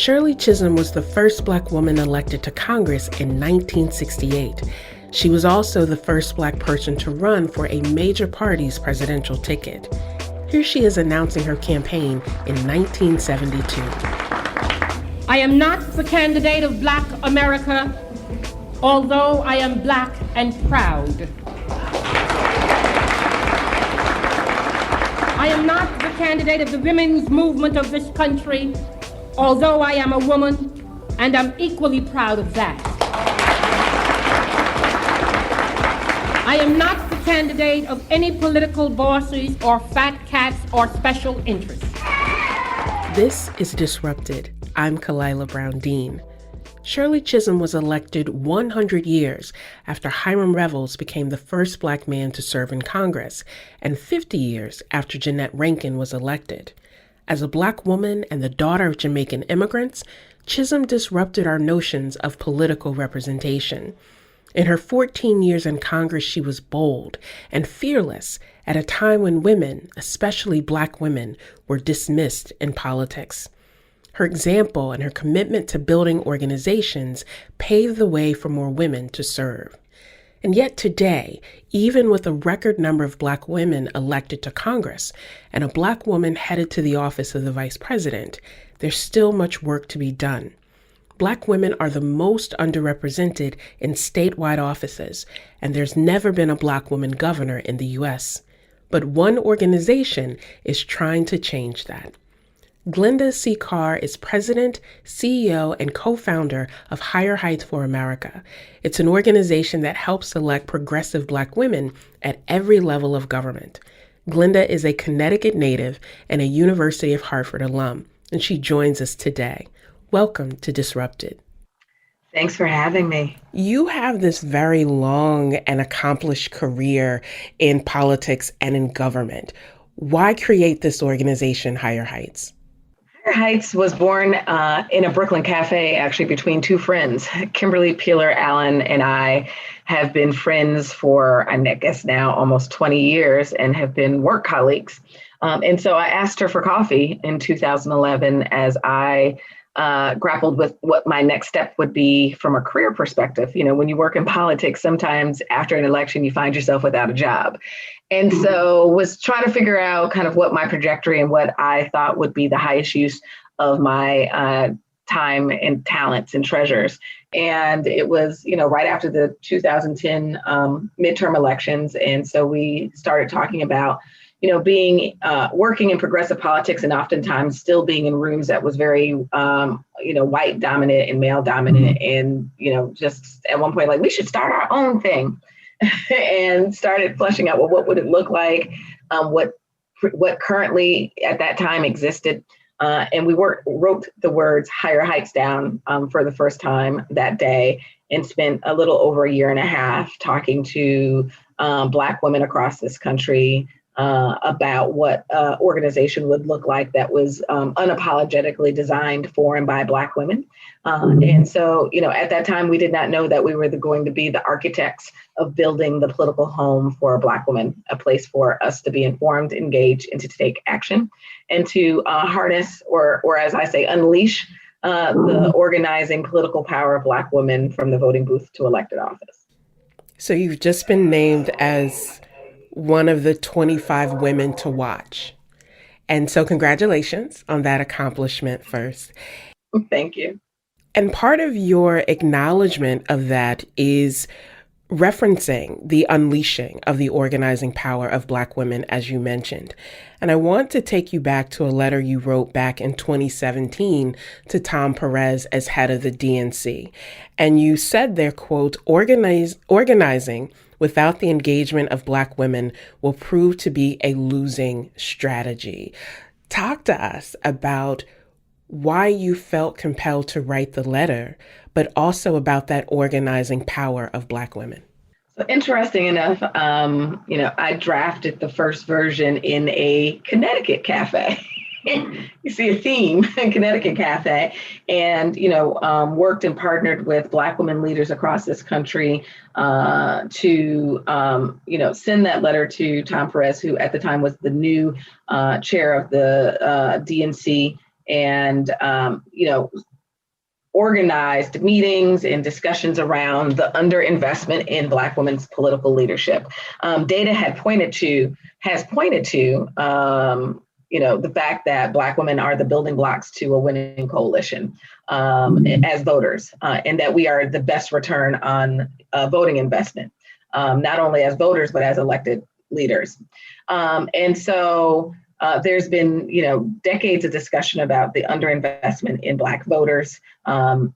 Shirley Chisholm was the first Black woman elected to Congress in 1968. She was also the first Black person to run for a major party's presidential ticket. Here she is announcing her campaign in 1972. I am not the candidate of Black America, although I am Black and proud. I am not the candidate of the women's movement of this country, although I am a woman, and I'm equally proud of that. I am not the candidate of any political bosses or fat cats or special interests. This is Disrupted. I'm Kalila Brown Dean. Shirley Chisholm was elected 100 years after Hiram Revels became the first Black man to serve in Congress, and 50 years after Jeannette Rankin was elected. As a Black woman and the daughter of Jamaican immigrants, Chisholm disrupted our notions of political representation. In her 14 years in Congress, she was bold and fearless at a time when women, especially Black women, were dismissed in politics. Her example and her commitment to building organizations paved the way for more women to serve. And yet today, even with a record number of Black women elected to Congress and a Black woman headed to the office of the Vice President, there's still much work to be done. Black women are the most underrepresented in statewide offices, and there's never been a Black woman governor in the U.S. But one organization is trying to change that. Glenda C. Carr is president, CEO, and co-founder of Higher Heights for America. It's an organization that helps elect progressive Black women at every level of government. Glenda is a Connecticut native and a University of Hartford alum, and she joins us today. Welcome to Disrupted. Thanks for having me. You have this very long and accomplished career in politics and in government. Why create this organization, Higher Heights? Higher Heights was born in a Brooklyn cafe, actually between two friends. Kimberly Peeler Allen and I have been friends for, I guess now, almost 20 years and have been work colleagues. And so I asked her for coffee in 2011 as I grappled with what my next step would be from a career perspective. You know, when you work in politics, sometimes after an election, you find yourself without a job. And so was trying to figure out kind of what my trajectory and what I thought would be the highest use of my time and talents and treasures. And it was, right after the 2010 midterm elections. And so we started talking about being working in progressive politics and oftentimes still being in rooms that was very, white dominant and male dominant. And, just at one point, like, we should start our own thing and started fleshing out, well, what would it look like? What currently at that time existed. And we wrote the words Higher Heights down for the first time that day and spent a little over a year and a half talking to Black women across this country about what organization would look like that was unapologetically designed for and by Black women. And so, at that time, we did not know that we were going to be the architects of building the political home for a Black woman, a place for us to be informed, engaged, and to take action, and to harness, or as I say, unleash the organizing political power of Black women from the voting booth to elected office. So you've just been named as one of the 25 women to watch. And so congratulations on that accomplishment first. Thank you. And part of your acknowledgement of that is referencing the unleashing of the organizing power of Black women, as you mentioned. And I want to take you back to a letter you wrote back in 2017 to Tom Perez as head of the DNC. And you said there, quote, organizing without the engagement of Black women will prove to be a losing strategy. Talk to us about why you felt compelled to write the letter, but also about that organizing power of Black women. So interesting enough, I drafted the first version in a Connecticut cafe. You see a theme in Connecticut cafe, and worked and partnered with Black women leaders across this country to send that letter to Tom Perez, who at the time was the new chair of the DNC, and organized meetings and discussions around the underinvestment in Black women's political leadership. Data has pointed to, the fact that Black women are the building blocks to a winning coalition as voters, and that we are the best return on voting investment, not only as voters, but as elected leaders. And so there's been, decades of discussion about the underinvestment in Black voters.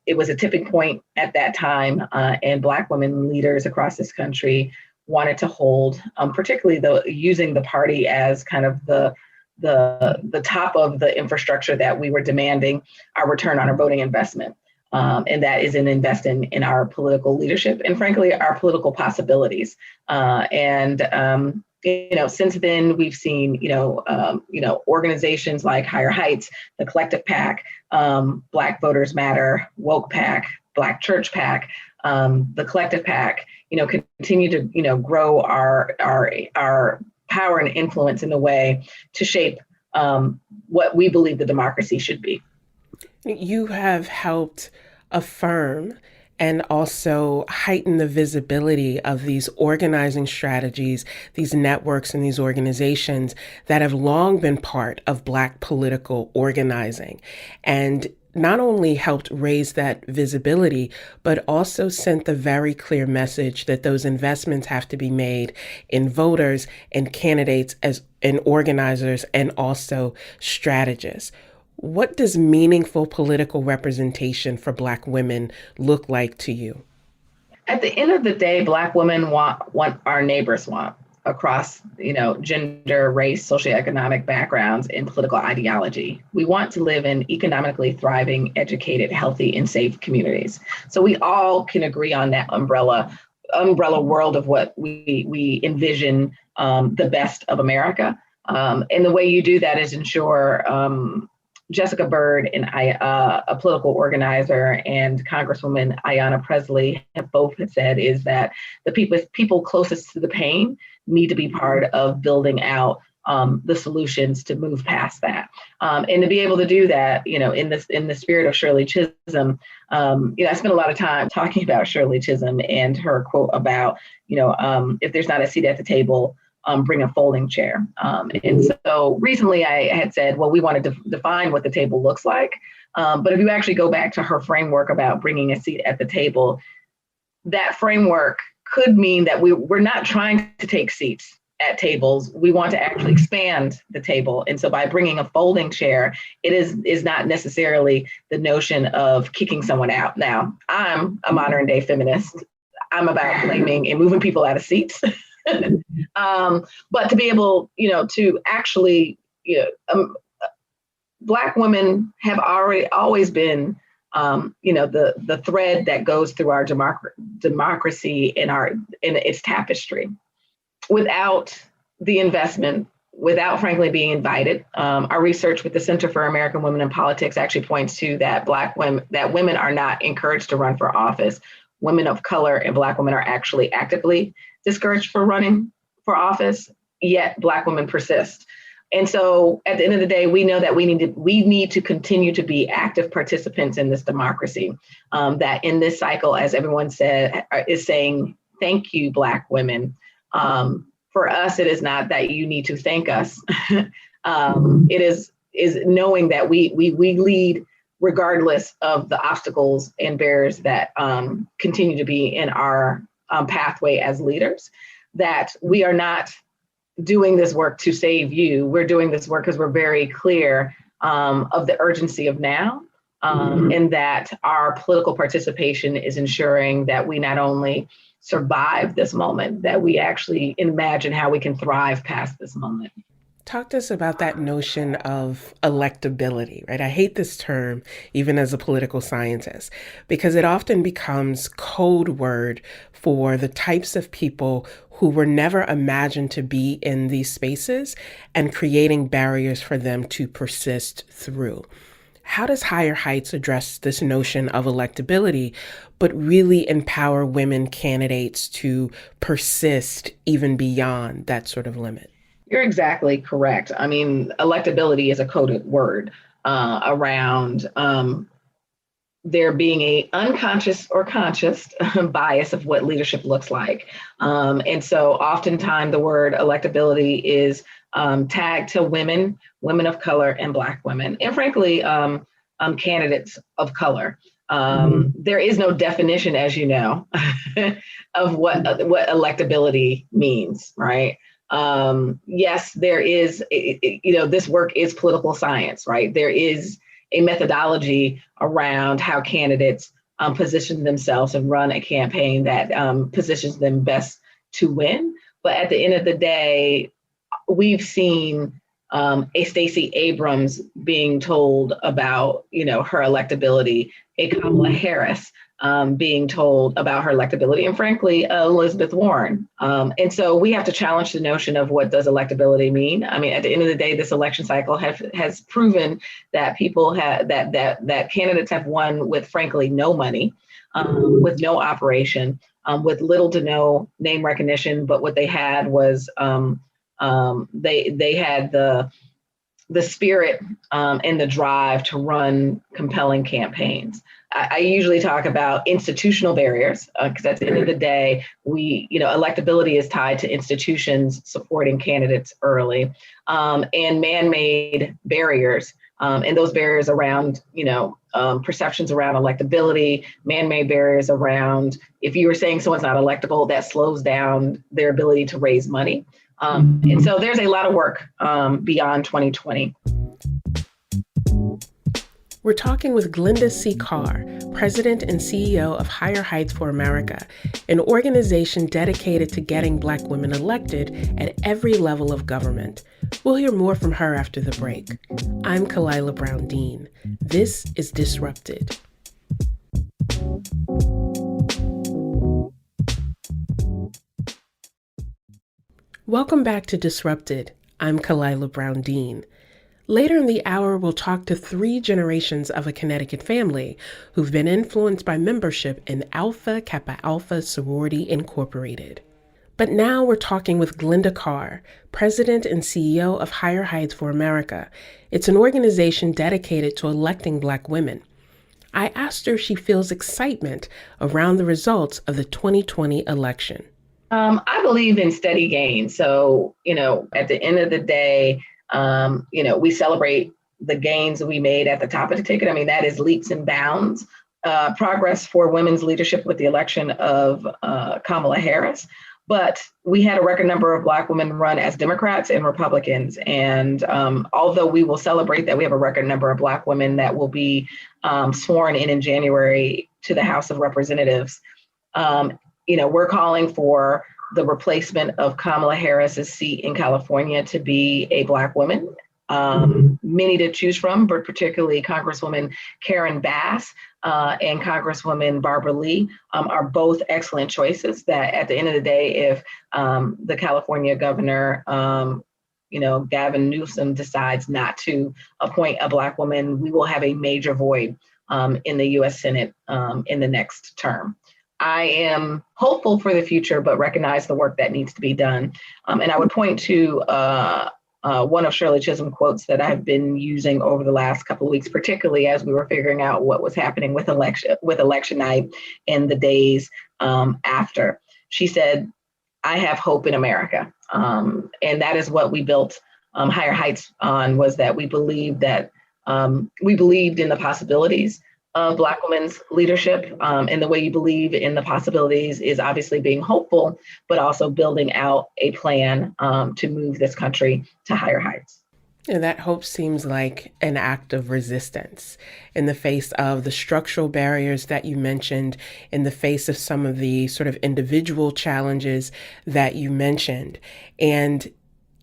It was a tipping point at that time, and Black women leaders across this country wanted to hold, particularly using the party as kind of the top of the infrastructure that we were demanding our return on our voting investment. And that is in investing in our political leadership and frankly, our political possibilities. Since then we've seen, organizations like Higher Heights, the Collective PAC, Black Voters Matter, Woke PAC, Black Church PAC, the Collective PAC, continue to, grow our power and influence in a way to shape what we believe the democracy should be. You have helped affirm and also heighten the visibility of these organizing strategies, these networks and these organizations that have long been part of Black political organizing. And not only helped raise that visibility, but also sent the very clear message that those investments have to be made in voters and candidates and organizers and also strategists. What does meaningful political representation for Black women look like to you? At the end of the day, Black women want what our neighbors want across, gender, race, socioeconomic backgrounds, and political ideology. We want to live in economically thriving, educated, healthy, and safe communities. So we all can agree on that umbrella world of what we envision the best of America. And the way you do that is ensure Jessica Byrd and a political organizer, and Congresswoman Ayanna Pressley have both said is that the people closest to the pain need to be part of building out the solutions to move past that. And to be able to do that, in the spirit of Shirley Chisholm, I spent a lot of time talking about Shirley Chisholm and her quote about, if there's not a seat at the table, bring a folding chair. And so recently I had said, well, we wanted to define what the table looks like. But if you actually go back to her framework about bringing a seat at the table, that framework could mean that we're not trying to take seats at tables. We want to actually expand the table. And so by bringing a folding chair, it is not necessarily the notion of kicking someone out. Now, I'm a modern day feminist. I'm about blaming and moving people out of seats. But to be able, to actually, Black women have always been, the thread that goes through our democracy in its tapestry. Without the investment, without frankly being invited, our research with the Center for American Women in Politics actually points to that women are not encouraged to run for office. Women of color and Black women are actually actively discouraged for running for office, yet Black women persist. And so at the end of the day, we know that we need to continue to be active participants in this democracy. That in this cycle, as everyone said, is saying, thank you, Black women. For us, it is not that you need to thank us. It is knowing that we lead regardless of the obstacles and barriers that continue to be in our pathway as leaders, that we are not doing this work to save you. We're doing this work because we're very clear of the urgency of now, and that our political participation is ensuring that we not only survive this moment, that we actually imagine how we can thrive past this moment. Talk to us about that notion of electability, right? I hate this term, even as a political scientist, because it often becomes code word for the types of people who were never imagined to be in these spaces and creating barriers for them to persist through. How does Higher Heights address this notion of electability, but really empower women candidates to persist even beyond that sort of limit? You're exactly correct. I mean, electability is a coded word around there being a unconscious or conscious bias of what leadership looks like. And so oftentimes the word electability is tagged to women, women of color, and Black women, and frankly, candidates of color. There is no definition, as you know, of what electability means, right? Yes, there is, this work is political science, right? There is a methodology around how candidates position themselves and run a campaign that positions them best to win. But at the end of the day, we've seen a Stacey Abrams being told about, her electability, a Kamala Harris being told about her electability, and frankly, Elizabeth Warren. And so we have to challenge the notion of what does electability mean. I mean, at the end of the day, this election cycle has proven that people have that candidates have won with frankly no money, with no operation, with little to no name recognition. But what they had was they had the spirit and the drive to run compelling campaigns. I usually talk about institutional barriers because at the end of the day, electability is tied to institutions supporting candidates early, and man-made barriers. And those barriers around, perceptions around electability, man-made barriers around, if you were saying someone's not electable, that slows down their ability to raise money. And so there's a lot of work beyond 2020. We're talking with Glynda C. Carr, President and CEO of Higher Heights for America, an organization dedicated to getting Black women elected at every level of government. We'll hear more from her after the break. I'm Kalila Brown Dean. This is Disrupted. Welcome back to Disrupted. I'm Kalila Brown Dean. Later in the hour, we'll talk to 3 generations of a Connecticut family who've been influenced by membership in Alpha Kappa Alpha Sorority Incorporated. But now we're talking with Glynda Carr, President and CEO of Higher Heights for America. It's an organization dedicated to electing Black women. I asked her if she feels excitement around the results of the 2020 election. I believe in steady gain. So, at the end of the day, we celebrate the gains we made at the top of the ticket. I mean, that is leaps and bounds. Progress for women's leadership with the election of Kamala Harris. But we had a record number of Black women run as Democrats and Republicans. And although we will celebrate that we have a record number of Black women that will be sworn in January to the House of Representatives, we're calling for the replacement of Kamala Harris's seat in California to be a Black woman. Many to choose from, but particularly Congresswoman Karen Bass and Congresswoman Barbara Lee are both excellent choices that at the end of the day, if the California governor, Gavin Newsom decides not to appoint a Black woman, we will have a major void in the U.S. Senate in the next term. I am hopeful for the future, but recognize the work that needs to be done. And I would point to one of Shirley Chisholm quotes that I've been using over the last couple of weeks, particularly as we were figuring out what was happening with election night and the days after. She said, "I have hope in America." And that is what we built Higher Heights on, was that we believed in the possibilities of Black women's leadership. And the way you believe in the possibilities is obviously being hopeful, but also building out a plan to move this country to higher heights. And that hope seems like an act of resistance in the face of the structural barriers that you mentioned, in the face of some of the sort of individual challenges that you mentioned. And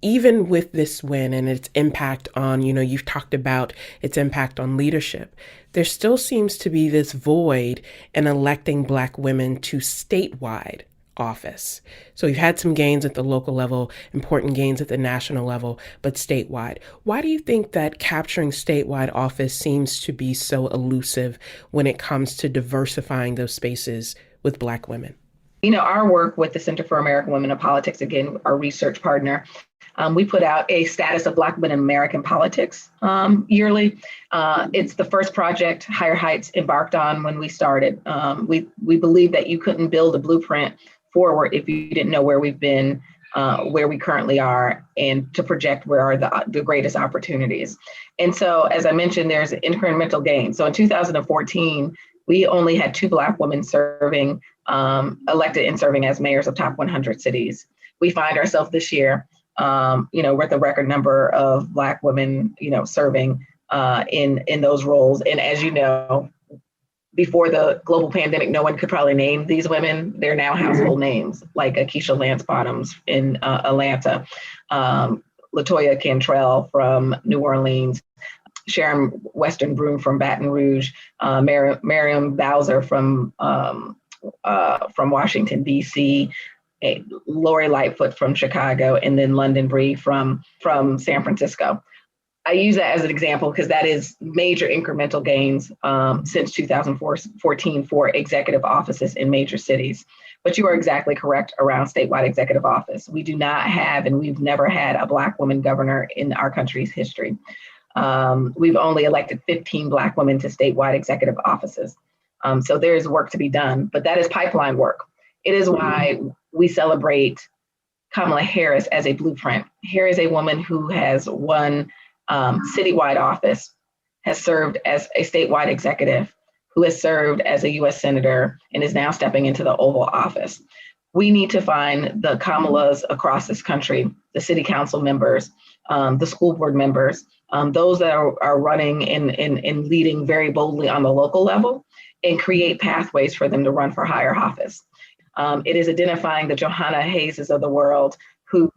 even with this win and its impact on, you've talked about its impact on leadership, there still seems to be this void in electing Black women to statewide office. So we've had some gains at the local level, important gains at the national level, but statewide. Why do you think that capturing statewide office seems to be so elusive when it comes to diversifying those spaces with Black women? Our work with the Center for American Women in Politics, again, our research partner, We put out a status of Black women in American politics yearly. It's the first project Higher Heights embarked on when we started. We believe that you couldn't build a blueprint forward if you didn't know where we've been, where we currently are, and to project where are the greatest opportunities. And so, as I mentioned, there's incremental gain. So in 2014, we only had 2 Black women serving, elected and serving as mayors of top 100 cities. We find ourselves this year, with a record number of Black women, serving in those roles. And as you know, before the global pandemic, no one could probably name these women. They're now household names, like Akeisha Lance Bottoms in Atlanta, Latoya Cantrell from New Orleans, Sharon Western Broom from Baton Rouge, Miriam Bowser from Washington, D.C., Lori Lightfoot from Chicago, and then London Bree from San Francisco. I use that as an example because that is major incremental gains since 2014 for executive offices in major cities. But you are exactly correct around statewide executive office. We do not have, and we've never had, a Black woman governor in our country's history. We've only elected 15 Black women to statewide executive offices. So there's work to be done, but that is pipeline work. It is why we celebrate Kamala Harris as a blueprint. Here is a woman who has won citywide office, has served as a statewide executive, who has served as a U.S. Senator and is now stepping into the Oval Office. We need to find the Kamalas across this country, the city council members, the school board members, those that are running and leading very boldly on the local level, and create pathways for them to run for higher office. It is identifying the Johanna Hayeses of the world who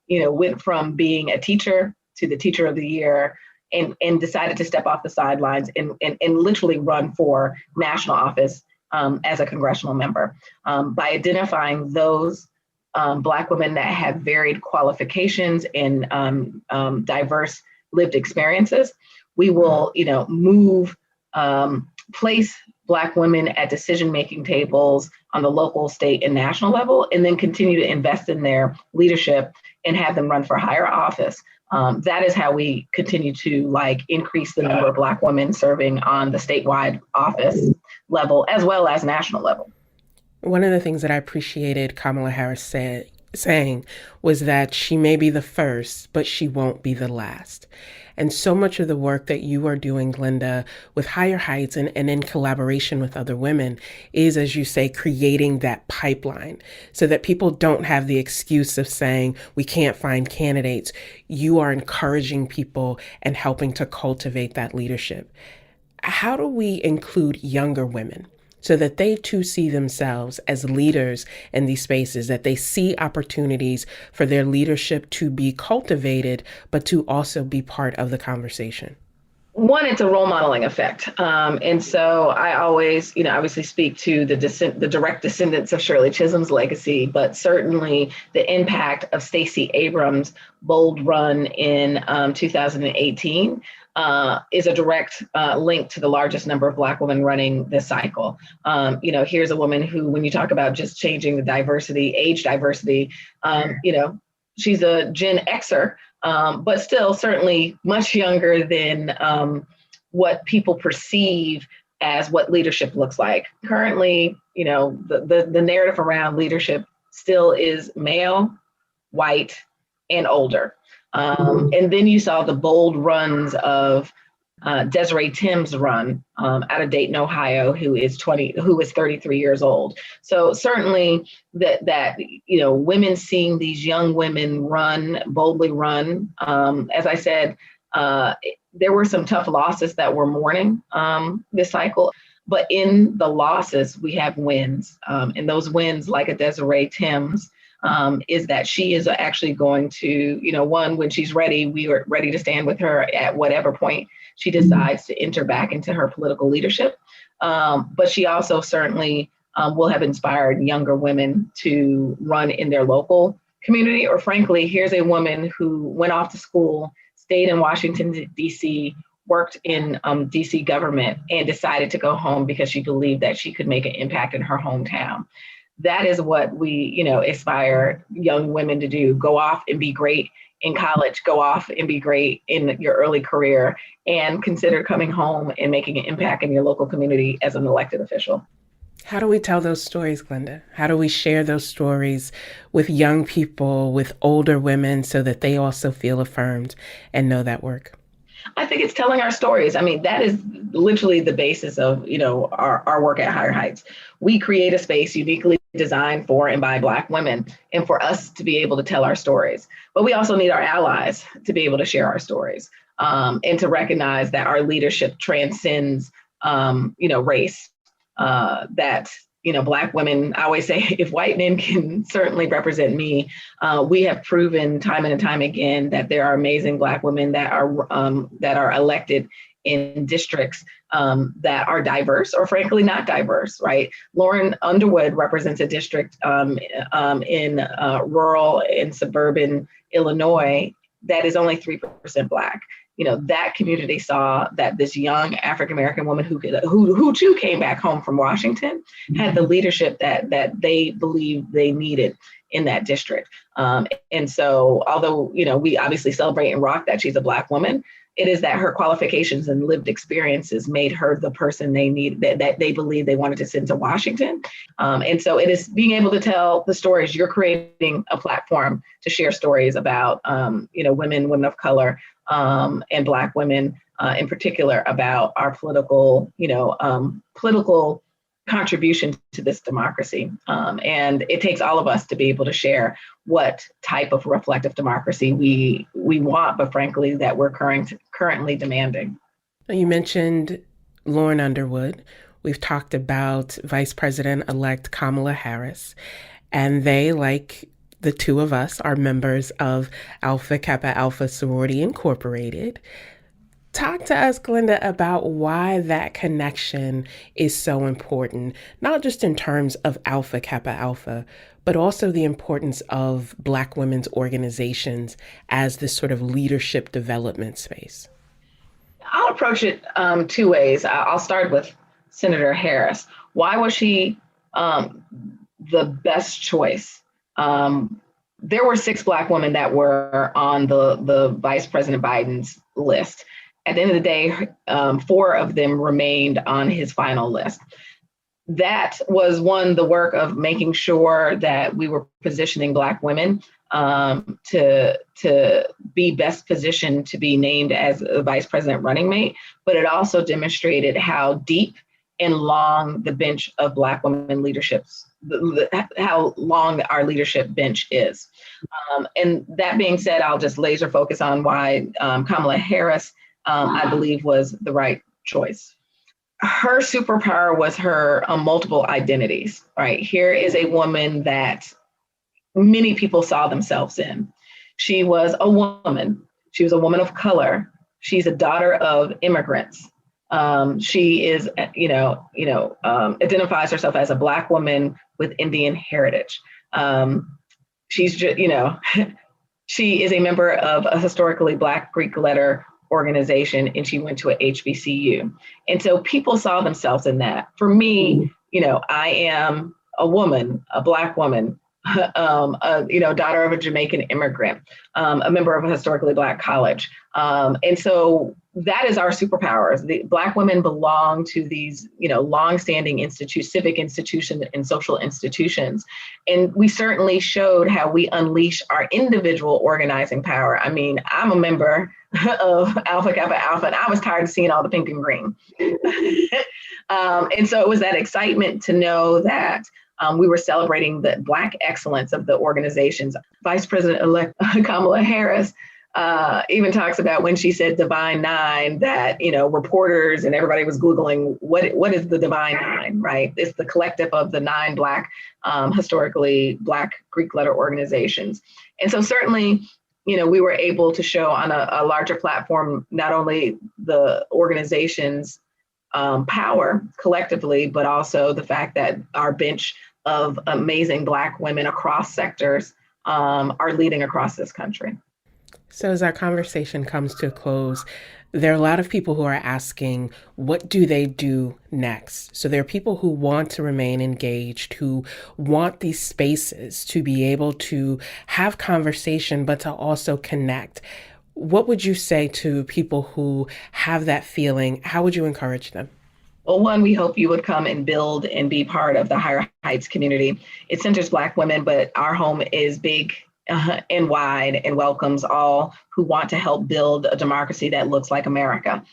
went from being a teacher to the Teacher of the Year and decided to step off the sidelines and literally run for national office as a congressional member. By identifying those Black women that have varied qualifications and diverse lived experiences, we will, place Black women at decision-making tables on the local, state, and national level, and then continue to invest in their leadership and have them run for higher office. That is how we continue to increase the number of Black women serving on the statewide office level as well as national level. One of the things that I appreciated Kamala Harris saying was that she may be the first, but she won't be the last. And so much of the work that you are doing, Glenda, with Higher Heights and in collaboration with other women is, as you say, creating that pipeline so that people don't have the excuse of saying we can't find candidates. You are encouraging people and helping to cultivate that leadership. How do we include younger women so that they too see themselves as leaders in these spaces, that they see opportunities for their leadership to be cultivated, but to also be part of the conversation? One, it's a role modeling effect. And so I always, obviously speak to the direct descendants of Shirley Chisholm's legacy, but certainly the impact of Stacey Abrams' bold run in 2018 is a direct link to the largest number of Black women running this cycle. Here's a woman who, when you talk about just changing the diversity, age diversity, she's a Gen Xer, but still certainly much younger than what people perceive as what leadership looks like. Currently, the narrative around leadership still is male, white, and older. And then you saw the bold runs of Desiree Tim's run out of Dayton, Ohio, who is 33 years old. So certainly that women seeing these young women boldly run. As I said, there were some tough losses that we're mourning this cycle. But in the losses, we have wins. And those wins, like a Desiree Tim's, is that she is actually going to, one, when she's ready, we are ready to stand with her at whatever point she decides to enter back into her political leadership. But she also certainly will have inspired younger women to run in their local community. Or frankly, here's a woman who went off to school, stayed in Washington, D.C., worked in D.C. government, and decided to go home because she believed that she could make an impact in her hometown. that is what we, aspire young women to do. Go off and be great in college, go off and be great in your early career, and consider coming home and making an impact in your local community as an elected official. How do we tell those stories, Glenda? How do we share those stories with young people, with older women, so that they also feel affirmed and know that work? I think it's telling our stories. I mean, that is literally the basis of, our work at Higher Heights. We create a space uniquely designed for and by Black women, and for us to be able to tell our stories. But we also need our allies to be able to share our stories, and to recognize that our leadership transcends, race. That Black women, I always say, if white men can certainly represent me, we have proven time and time again that there are amazing Black women that are elected in districts that are diverse or frankly not diverse, right? Lauren Underwood represents a district in rural and suburban Illinois that is only 3% Black. That community saw that this young African-American woman who too came back home from Washington had the leadership that they believed they needed in that district. And so although, we obviously celebrate and rock that she's a Black woman, it is that her qualifications and lived experiences made her the person they need, that they believe they wanted to send to Washington. And so it is being able to tell the stories. You're creating a platform to share stories about, women of color, and Black women in particular, about our political contribution to this democracy. And it takes all of us to be able to share what type of reflective democracy we want, but frankly, that we're currently demanding. You mentioned Lauren Underwood. We've talked about Vice President-elect Kamala Harris, and they, like the two of us, are members of Alpha Kappa Alpha Sorority Incorporated. Talk to us, Glenda, about why that connection is so important, not just in terms of Alpha Kappa Alpha, but also the importance of Black women's organizations as this sort of leadership development space. I'll approach it two ways. I'll start with Senator Harris. Why was she the best choice? There were 6 Black women that were on the Vice President Biden's list. At the end of the day, 4 of them remained on his final list. That was the work of making sure that we were positioning Black women to be best positioned to be named as a vice president running mate, but it also demonstrated how deep and long the bench of Black women leaderships, how long our leadership bench is. And that being said, I'll just laser focus on why Kamala Harris, I believe, was the right choice. Her superpower was her multiple identities, right? Here is a woman that many people saw themselves in. She was a woman. She was a woman of color. She's a daughter of immigrants. She is, identifies herself as a Black woman with Indian heritage. She's just, she is a member of a historically Black Greek letter organization, and she went to a HBCU. And so people saw themselves in that. For me, I am a woman, a Black woman, daughter of a Jamaican immigrant, a member of a historically Black college. And so that is our superpowers. The Black women belong to these, longstanding civic institutions and social institutions. And we certainly showed how we unleash our individual organizing power. I mean, I'm a member of Alpha Kappa Alpha, and I was tired of seeing all the pink and green. And so it was that excitement to know that we were celebrating the Black excellence of the organizations. Vice President-elect Kamala Harris even talks about when she said Divine Nine, that, reporters and everybody was Googling, what is the Divine Nine, right? It's the collective of the 9 Black, historically Black Greek letter organizations. And so certainly, we were able to show on a larger platform, not only the organization's power collectively, but also the fact that our bench of amazing Black women across sectors are leading across this country. So as our conversation comes to a close, There are a lot of people who are asking, what do they do next? So there are people who want to remain engaged, who want these spaces to be able to have conversation, but to also connect. What would you say to people who have that feeling? How would you encourage them? Well, one, we hope you would come and build and be part of the Higher Heights community. It centers Black women, but our home is big and wide and welcomes all who want to help build a democracy that looks like America.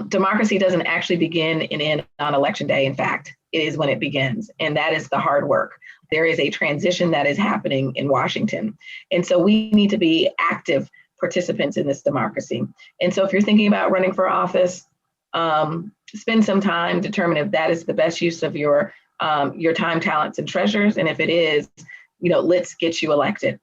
Democracy doesn't actually begin and end on election day. In fact, it is when it begins, and that is the hard work. There is a transition that is happening in Washington. And so we need to be active participants in this democracy. And so if you're thinking about running for office, spend some time, determine if that is the best use of your time, talents, and treasures. And if it is, let's get you elected.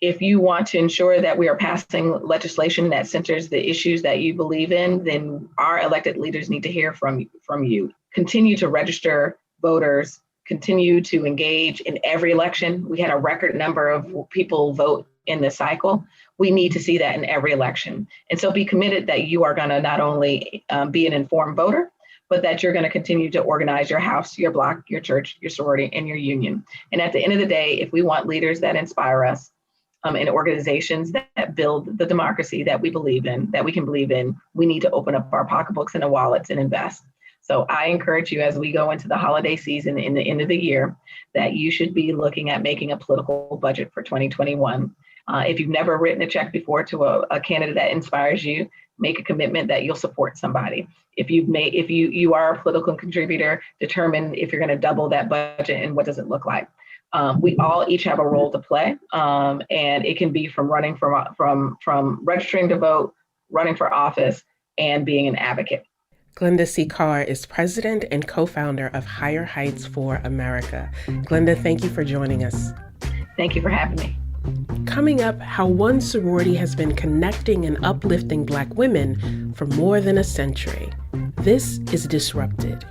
If you want to ensure that we are passing legislation that centers the issues that you believe in, then our elected leaders need to hear from you. Continue to register voters, continue to engage in every election. We had a record number of people vote in this cycle. We need to see that in every election. And so be committed that you are going to not only be an informed voter, but that you're going to continue to organize your house, your block, your church, your sorority, and your union. And at the end of the day, if we want leaders that inspire us and organizations that build the democracy that we believe in, that we can believe in, we need to open up our pocketbooks and our wallets and invest. So I encourage you, as we go into the holiday season in the end of the year, that you should be looking at making a political budget for 2021. If you've never written a check before to a candidate that inspires you, make a commitment that you'll support somebody. If you are a political contributor, determine if you're going to double that budget and what does it look like. We all each have a role to play, and it can be from running from registering to vote, running for office, and being an advocate. Glenda C. Carr is president and co-founder of Higher Heights for America. Glenda, thank you for joining us. Thank you for having me. Coming up, how one sorority has been connecting and uplifting Black women for more than a century. This is Disrupted.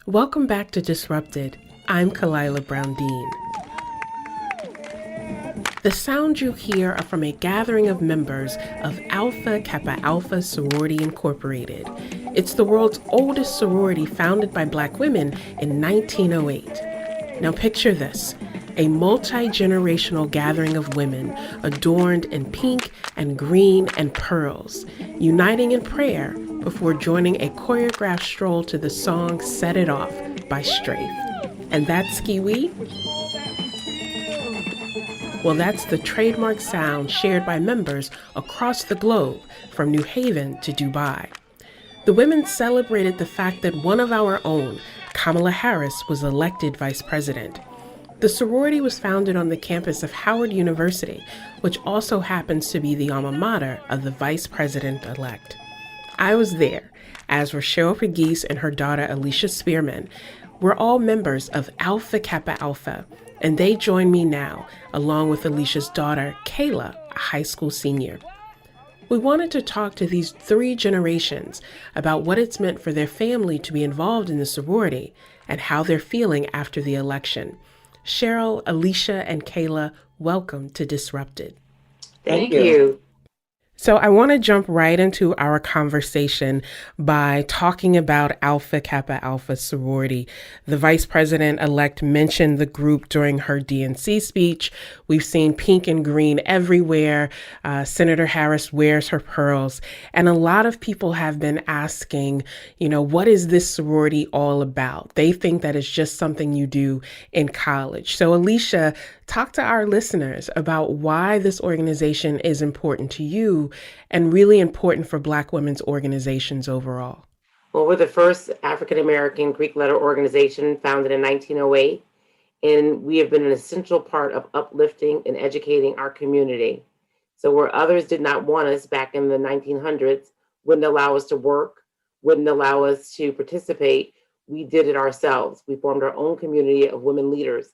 Welcome back to Disrupted. I'm Kalila Brown Dean. The sounds you hear are from a gathering of members of Alpha Kappa Alpha Sorority Incorporated. It's the world's oldest sorority founded by Black women in 1908. Now picture this, a multi-generational gathering of women adorned in pink and green and pearls, uniting in prayer before joining a choreographed stroll to the song Set It Off by Strafe. And that Ski-Wee? Well, that's the trademark sound shared by members across the globe, from New Haven to Dubai. The women celebrated the fact that one of our own, Kamala Harris, was elected vice president. The sorority was founded on the campus of Howard University, which also happens to be the alma mater of the vice president-elect. I was there, as were Cheryl Pegues and her daughter Alicia Spearman. We're all members of Alpha Kappa Alpha, and they join me now, along with Alicia's daughter, Kayla, a high school senior. We wanted to talk to these three generations about what it's meant for their family to be involved in the sorority and how they're feeling after the election. Cheryl, Alicia, and Kayla, welcome to Disrupted. Thank you. So I want to jump right into our conversation by talking about Alpha Kappa Alpha sorority. The vice president-elect mentioned the group during her DNC speech. We've seen pink and green everywhere. Senator Harris wears her pearls. And a lot of people have been asking, what is this sorority all about? They think that it's just something you do in college. So Alicia, talk to our listeners about why this organization is important to you and really important for Black women's organizations overall. Well, we're the first African-American Greek letter organization founded in 1908, and we have been an essential part of uplifting and educating our community. So where others did not want us back in the 1900s, wouldn't allow us to work, wouldn't allow us to participate, we did it ourselves. We formed our own community of women leaders.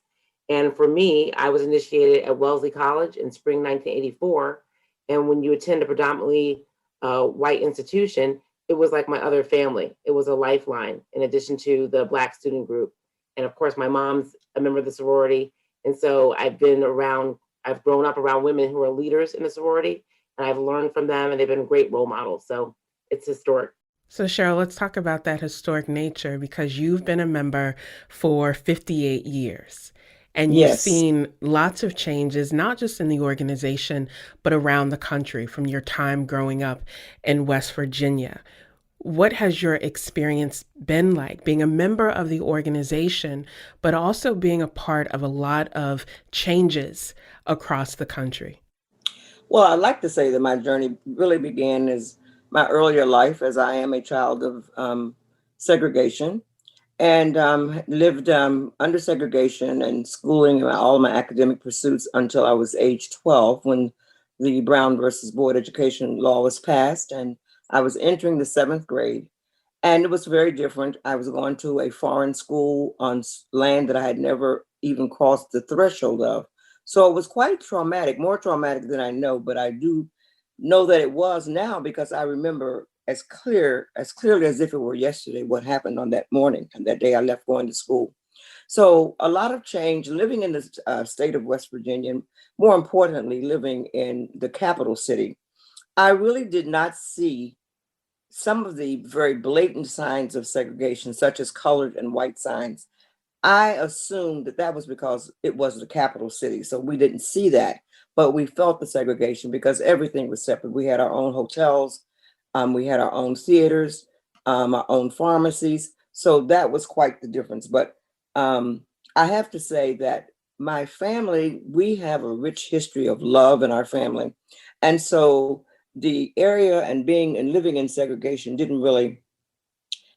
And for me, I was initiated at Wellesley College in spring 1984. And when you attend a predominantly white institution, it was like my other family. It was a lifeline in addition to the Black student group. And of course, my mom's a member of the sorority. And so I've grown up around women who are leaders in the sorority, and I've learned from them, and they've been great role models. So it's historic. So, Cheryl, let's talk about that historic nature because you've been a member for 58 years and you've Yes. seen lots of changes, not just in the organization, but around the country from your time growing up in West Virginia. What has your experience been like being a member of the organization, but also being a part of a lot of changes across the country? Well, I'd like to say that my journey really began as my earlier life, as I am a child of segregation and lived under segregation and schooling and all my academic pursuits until I was age 12 when the Brown versus Board Education law was passed. And I was entering the seventh grade. And it was very different. I was going to a foreign school on land that I had never even crossed the threshold of. So it was quite traumatic, more traumatic than I know, but I do know that it was now because I remember as clearly as if it were yesterday, what happened on that morning and that day I left going to school. So a lot of change living in the state of West Virginia, and more importantly, living in the capital city. I really did not see some of the very blatant signs of segregation, such as colored and white signs. I assumed that that was because it was the capital city. So we didn't see that, but we felt the segregation because everything was separate. We had our own hotels, we had our own theaters, our own pharmacies. So that was quite the difference. But I have to say that my family, we have a rich history of love in our family. And so the area and being and living in segregation didn't really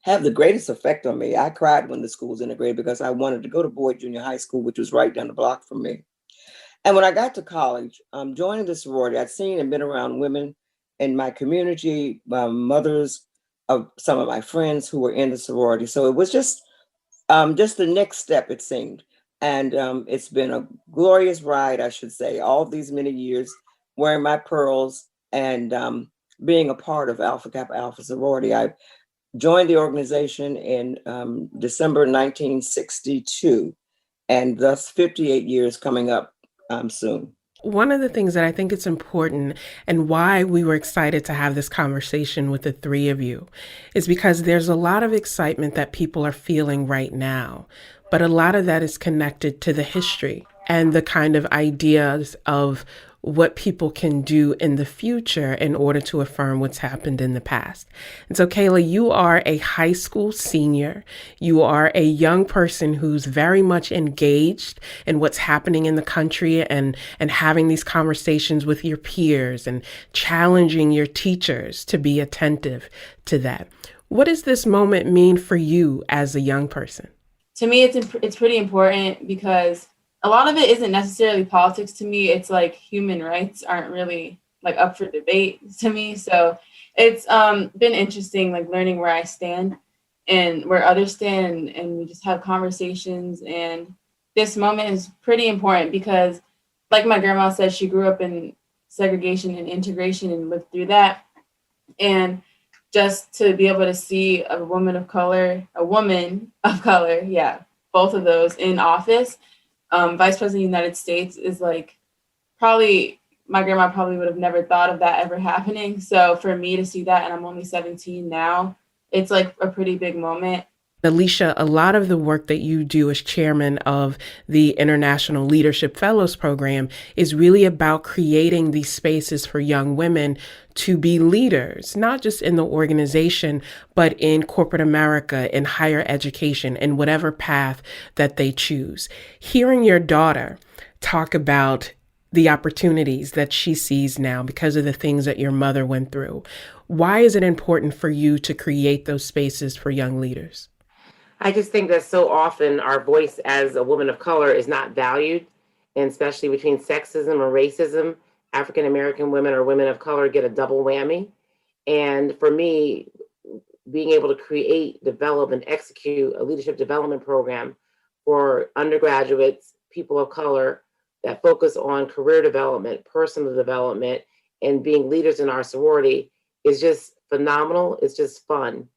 have the greatest effect on me. I cried when the school was integrated because I wanted to go to Boyd Junior High School, which was right down the block from me. And when I got to college, joining the sorority, I'd seen and been around women in my community, mothers of some of my friends who were in the sorority. So it was just the next step, it seemed. And it's been a glorious ride, I should say, all these many years wearing my pearls and being a part of Alpha Kappa Alpha sorority. I joined the organization in December 1962, and thus 58 years coming up soon. One of the things that I think it's important and why we were excited to have this conversation with the three of you is because there's a lot of excitement that people are feeling right now, but a lot of that is connected to the history and the kind of ideas of what people can do in the future in order to affirm what's happened in the past. And so, Kayla, you are a high school senior. You are a young person who's very much engaged in what's happening in the country and having these conversations with your peers and challenging your teachers to be attentive to that. What does this moment mean for you as a young person? To me, it's pretty important because a lot of it isn't necessarily politics to me. It's like human rights aren't really like up for debate to me. So it's been interesting, like learning where I stand and where others stand, and we just have conversations. And this moment is pretty important because, like my grandma said, she grew up in segregation and integration and lived through that. And just to be able to see a woman of color, yeah, both of those in office. Vice President of the United States is like probably my grandma probably would have never thought of that ever happening. So for me to see that, and I'm only 17 now, it's like a pretty big moment. Alicia, a lot of the work that you do as chairman of the International Leadership Fellows Program is really about creating these spaces for young women to be leaders, not just in the organization, but in corporate America, in higher education, in whatever path that they choose. Hearing your daughter talk about the opportunities that she sees now because of the things that your mother went through, why is it important for you to create those spaces for young leaders? I just think that so often our voice as a woman of color is not valued, and especially between sexism and racism, African American women or women of color get a double whammy. And for me, being able to create, develop, and execute a leadership development program for undergraduates, people of color that focus on career development, personal development, and being leaders in our sorority is just phenomenal. It's just fun.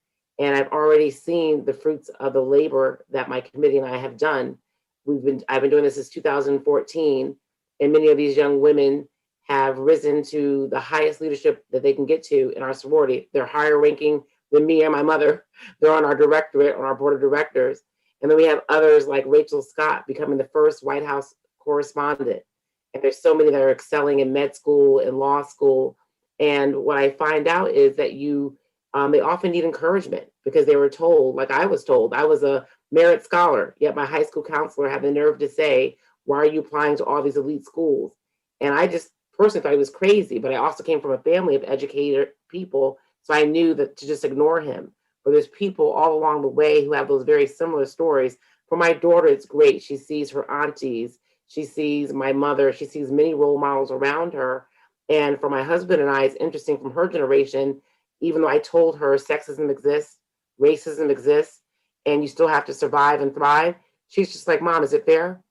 And I've already seen the fruits of the labor that my committee and I have done I've been doing this since 2014, and many of these young women have risen to the highest leadership that they can get to in our sorority. They're higher ranking than me and my mother. They're on our directorate, on our board of directors. And then we have others like Rachel Scott becoming the first White House correspondent. And there's so many that are excelling in med school and law school. And what I find out is that they often need encouragement because they were told, like I was told, I was a merit scholar, yet my high school counselor had the nerve to say, why are you applying to all these elite schools? And I just personally thought he was crazy, but I also came from a family of educated people. So I knew that to just ignore him. But there's people all along the way who have those very similar stories. For my daughter, it's great. She sees her aunties. She sees my mother. She sees many role models around her. And for my husband and I, it's interesting from her generation, even though I told her sexism exists, racism exists, and you still have to survive and thrive, she's just like, Mom, is it fair?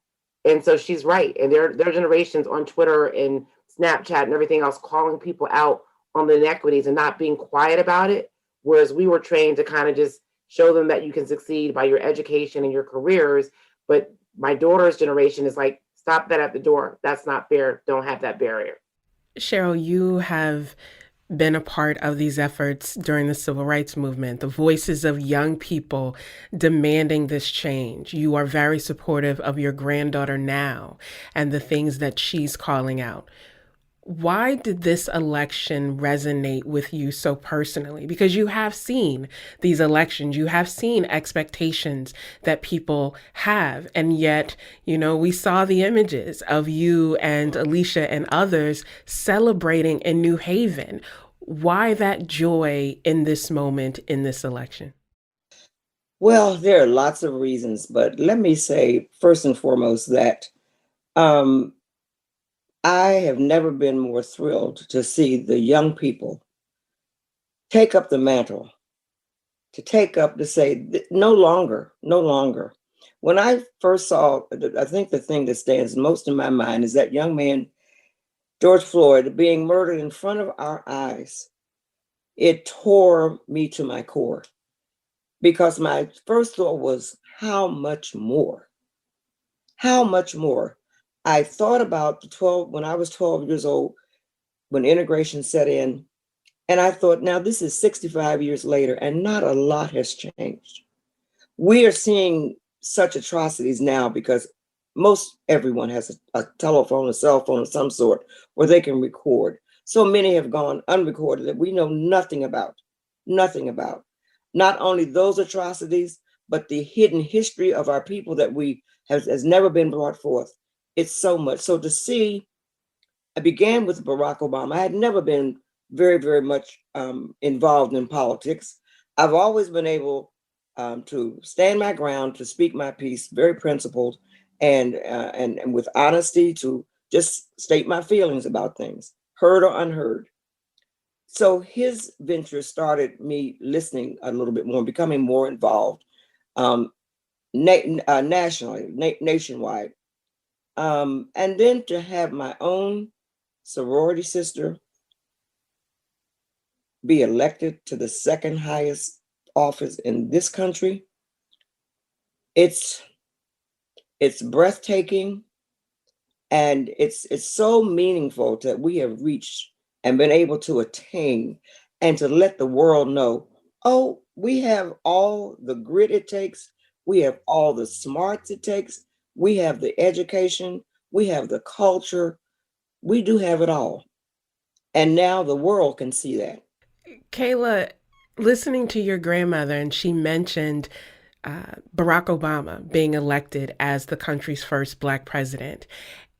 And so she's right. And there are generations on Twitter and Snapchat and everything else calling people out on the inequities and not being quiet about it. Whereas we were trained to kind of just show them that you can succeed by your education and your careers. But my daughter's generation is like, stop that at the door. That's not fair. Don't have that barrier. Cheryl, you have been a part of these efforts during the civil rights movement, the voices of young people demanding this change. You are very supportive of your granddaughter now and the things that she's calling out. Why did this election resonate with you so personally? Because you have seen these elections, you have seen expectations that people have. And yet, we saw the images of you and Alicia and others celebrating in New Haven. Why that joy in this moment in this election? Well, there are lots of reasons, but let me say first and foremost that I have never been more thrilled to see the young people take up the mantle, to say, no longer. When I first saw, I think the thing that stands most in my mind is that young man, George Floyd, being murdered in front of our eyes. It tore me to my core because my first thought was, how much more? How much more? I thought about when I was 12 years old, when integration set in, and I thought, now this is 65 years later, and not a lot has changed. We are seeing such atrocities now because most everyone has a telephone, a cell phone of some sort where they can record. So many have gone unrecorded that we know nothing about. Not only those atrocities, but the hidden history of our people that has never been brought forth. It's so much. So to see, I began with Barack Obama. I had never been very, very much involved in politics. I've always been able to stand my ground, to speak my piece, very principled, and with honesty to just state my feelings about things, heard or unheard. So his venture started me listening a little bit more, becoming more involved nationally, nationwide. And then to have my own sorority sister be elected to the second highest office in this country, it's breathtaking, and it's so meaningful that we have reached and been able to attain, and to let the world know, oh, we have all the grit it takes, we have all the smarts it takes, we have the education, we have the culture, we do have it all. And now the world can see that. Kayla, listening to your grandmother, and she mentioned Barack Obama being elected as the country's first Black president.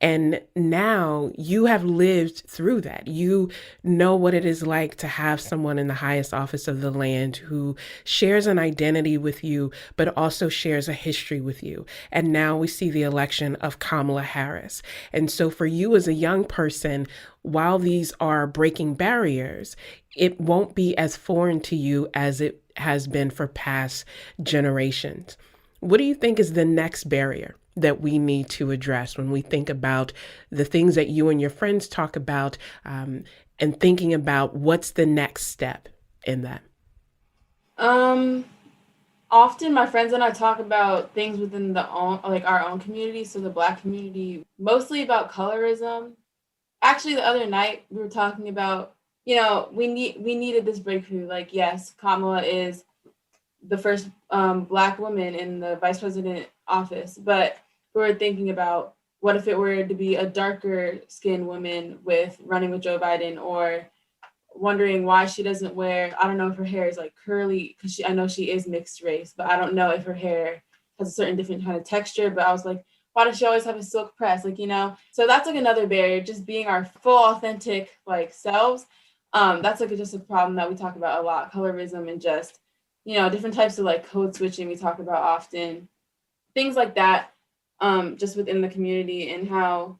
And now you have lived through that. You know what it is like to have someone in the highest office of the land who shares an identity with you, but also shares a history with you. And now we see the election of Kamala Harris. And so for you as a young person, while these are breaking barriers, it won't be as foreign to you as it has been for past generations. What do you think is the next barrier that we need to address when we think about the things that you and your friends talk about, and thinking about what's the next step in that? Often my friends and I talk about things within our own community, so the Black community, mostly about colorism. Actually, the other night we were talking about, we needed this breakthrough. Like, yes, Kamala is the first Black woman in the vice president office, but we were thinking about what if it were to be a darker skinned woman running with Joe Biden, or wondering why she doesn't wear, I don't know if her hair is like curly, because I know she is mixed race, but I don't know if her hair has a certain different kind of texture. But I was like, why does she always have a silk press? So that's like another barrier, just being our full authentic like selves. That's like just a problem that we talk about a lot, colorism, and just, different types of like code switching we talk about often, things like that, just within the community, and how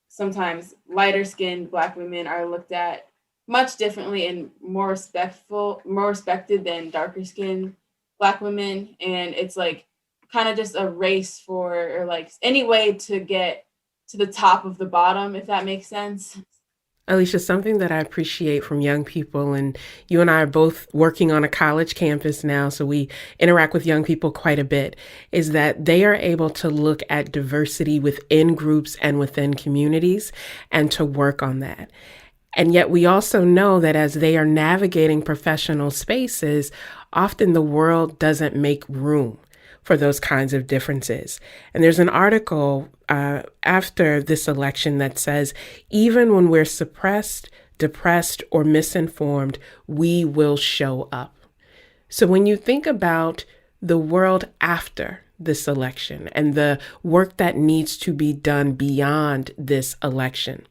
sometimes lighter skinned Black women are looked at much differently and more respected than darker skinned Black women. And it's like kind of just a race or like any way to get to the top of the bottom, if that makes sense. Alicia, something that I appreciate from young people, and you and I are both working on a college campus now, so we interact with young people quite a bit, is that they are able to look at diversity within groups and within communities and to work on that. And yet we also know that as they are navigating professional spaces, often the world doesn't make room for those kinds of differences. And there's an article after this election that says, even when we're suppressed, depressed, or misinformed, we will show up. So when you think about the world after this election and the work that needs to be done beyond this election,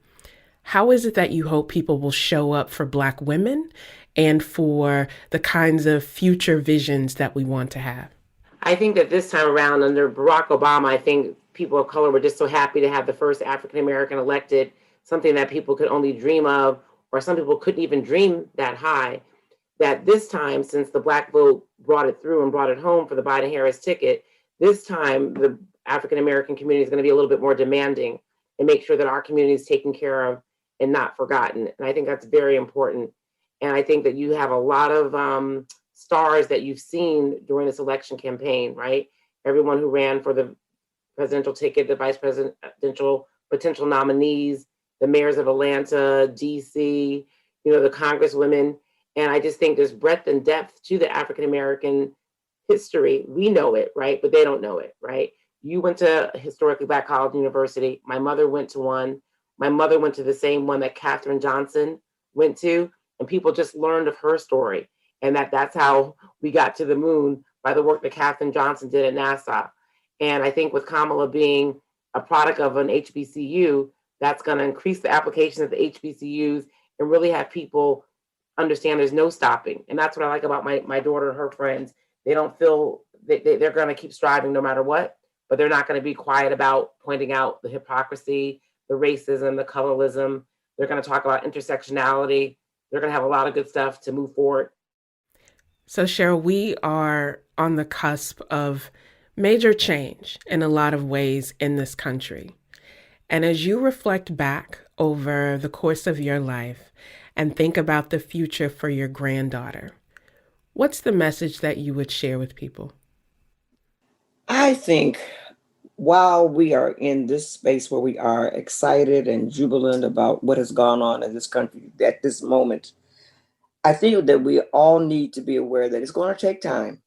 how is it that you hope people will show up for Black women and for the kinds of future visions that we want to have? I think that this time around under Barack Obama, I think people of color were just so happy to have the first African-American elected, something that people could only dream of, or some people couldn't even dream that high, that this time, since the Black vote brought it through and brought it home for the Biden-Harris ticket, this time the African-American community is going to be a little bit more demanding and make sure that our community is taken care of and not forgotten. And I think that's very important. And I think that you have a lot of stars that you've seen during this election campaign, right? Everyone who ran for the presidential ticket, the vice presidential potential nominees, the mayors of Atlanta, DC, the congresswomen. And I just think there's breadth and depth to the African-American history. We know it, right? But they don't know it, right? You went to a historically Black college university. My mother went to one. My mother went to the same one that Katherine Johnson went to, and people just learned of her story. And that's how we got to the moon, by the work that Katherine Johnson did at NASA. And I think with Kamala being a product of an HBCU, that's going to increase the application of the HBCUs and really have people understand there's no stopping. And that's what I like about my daughter and her friends. They don't feel they're going to keep striving no matter what, but they're not going to be quiet about pointing out the hypocrisy, the racism, the colorism. They're going to talk about intersectionality. They're going to have a lot of good stuff to move forward. So Cheryl, we are on the cusp of major change in a lot of ways in this country. And as you reflect back over the course of your life and think about the future for your granddaughter, what's the message that you would share with people? I think while we are in this space where we are excited and jubilant about what has gone on in this country at this moment, I think that we all need to be aware that it's going to take time.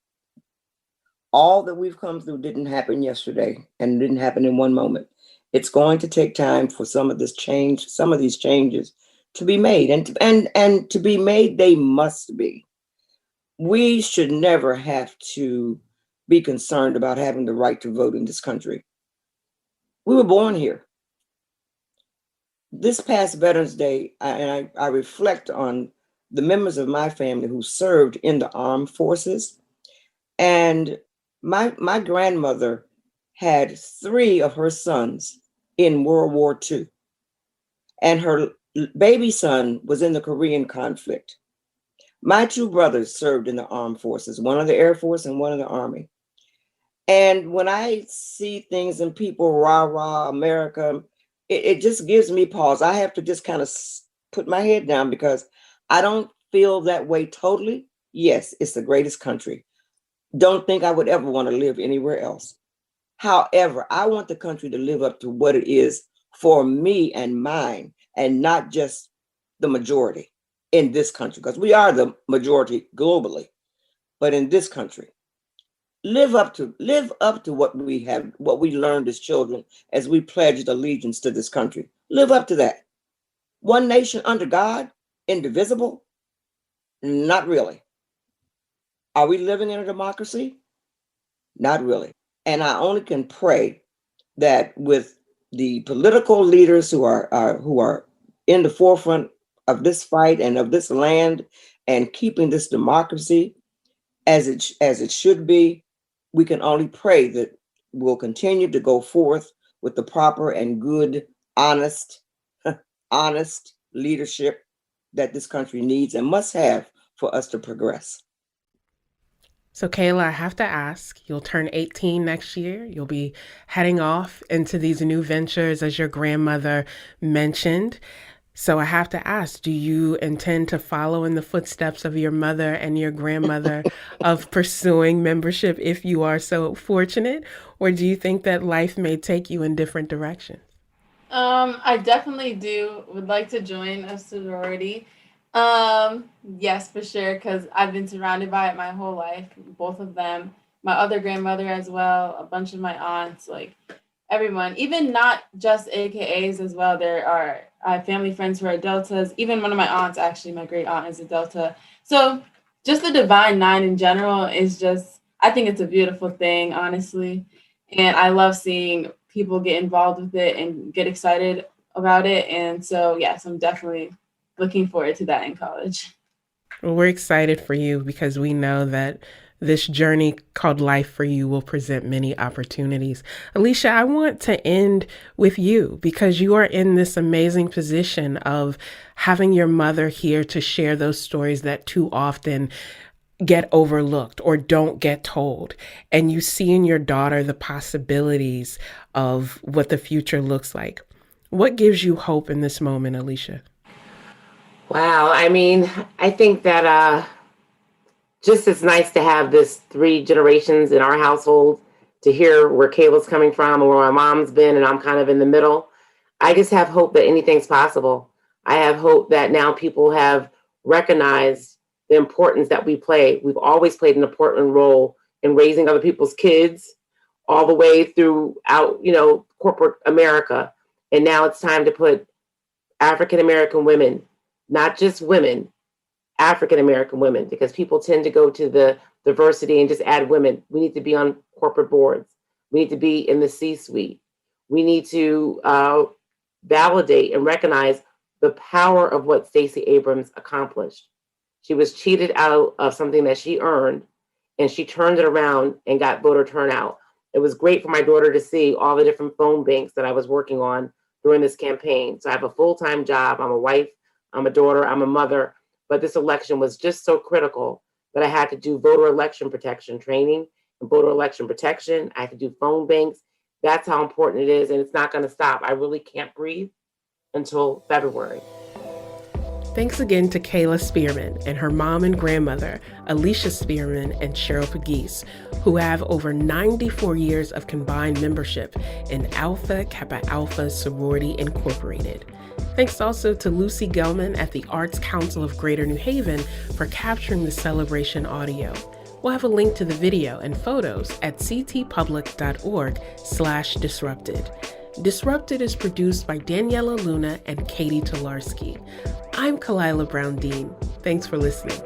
All that we've come through didn't happen yesterday and didn't happen in one moment. It's going to take time for some of these changes to be made, and to be made, they must be. We should never have to be concerned about having the right to vote in this country. We were born here. This past Veterans Day, I reflect on the members of my family who served in the armed forces. And my grandmother had 3 of her sons in World War II. And her baby son was in the Korean conflict. My 2 brothers served in the armed forces, one in the Air Force and one in the Army. And when I see things and people, rah, rah, America, it just gives me pause. I have to just kind of put my head down because I don't feel that way totally. Yes, it's the greatest country. don't think I would ever want to live anywhere else. However, I want the country to live up to what it is for me and mine, and not just the majority in this country, because we are the majority globally. But in this country, live up to what we have, what we learned as children as we pledged allegiance to this country. Live up to that. One nation under God, indivisible? Not really. Are we living in a democracy? Not really. And I only can pray that with the political leaders who are in the forefront of this fight and of this land and keeping this democracy as it should be, we can only pray that we'll continue to go forth with the proper and good, honest leadership that this country needs and must have for us to progress. So, Kayla, I have to ask, you'll turn 18 next year. You'll be heading off into these new ventures, as your grandmother mentioned. So I have to ask, do you intend to follow in the footsteps of your mother and your grandmother of pursuing membership if you are so fortunate? Or do you think that life may take you in different directions? I definitely would like to join a sorority. Yes, for sure, because I've been surrounded by it my whole life, both of them, my other grandmother as well, a bunch of my aunts, like everyone, even not just AKAs as well. I have family friends who are Deltas. Even one of my aunts, actually, my great aunt is a Delta. So just the Divine Nine in general is just, I think it's a beautiful thing, honestly. And I love seeing people get involved with it and get excited about it. And so, yes, I'm definitely looking forward to that in college. Well, we're excited for you because we know that this journey called life for you will present many opportunities. Alicia, I want to end with you because you are in this amazing position of having your mother here to share those stories that too often get overlooked or don't get told. And you see in your daughter the possibilities of what the future looks like. What gives you hope in this moment, Alicia? Wow. I mean, I think that just it's nice to have this 3 generations in our household to hear where Kayla's coming from and where my mom's been, and I'm kind of in the middle. I just have hope that anything's possible. I have hope that now people have recognized the importance that we play. We've always played an important role in raising other people's kids all the way throughout, corporate America. And now it's time to put African-American women, not just women, African-American women, because people tend to go to the diversity and just add women. We need to be on corporate boards. We need to be in the C-suite. We need to validate and recognize the power of what Stacey Abrams accomplished. She was cheated out of something that she earned, and she turned it around and got voter turnout. It was great for my daughter to see all the different phone banks that I was working on during this campaign. So I have a full-time job. I'm a wife, I'm a daughter, I'm a mother. But this election was just so critical that I had to do voter election protection training and voter election protection. I had to do phone banks. That's how important it is. And it's not going to stop. I really can't breathe until February. Thanks again to Kayla Spearman and her mom and grandmother, Alicia Spearman and Cheryl Pegues, who have over 94 years of combined membership in Alpha Kappa Alpha Sorority Incorporated. Thanks also to Lucy Gelman at the Arts Council of Greater New Haven for capturing the celebration audio. We'll have a link to the video and photos at ctpublic.org/disrupted. Disrupted is produced by Daniela Luna and Katie Tolarski. I'm Kalila Brown Dean. Thanks for listening.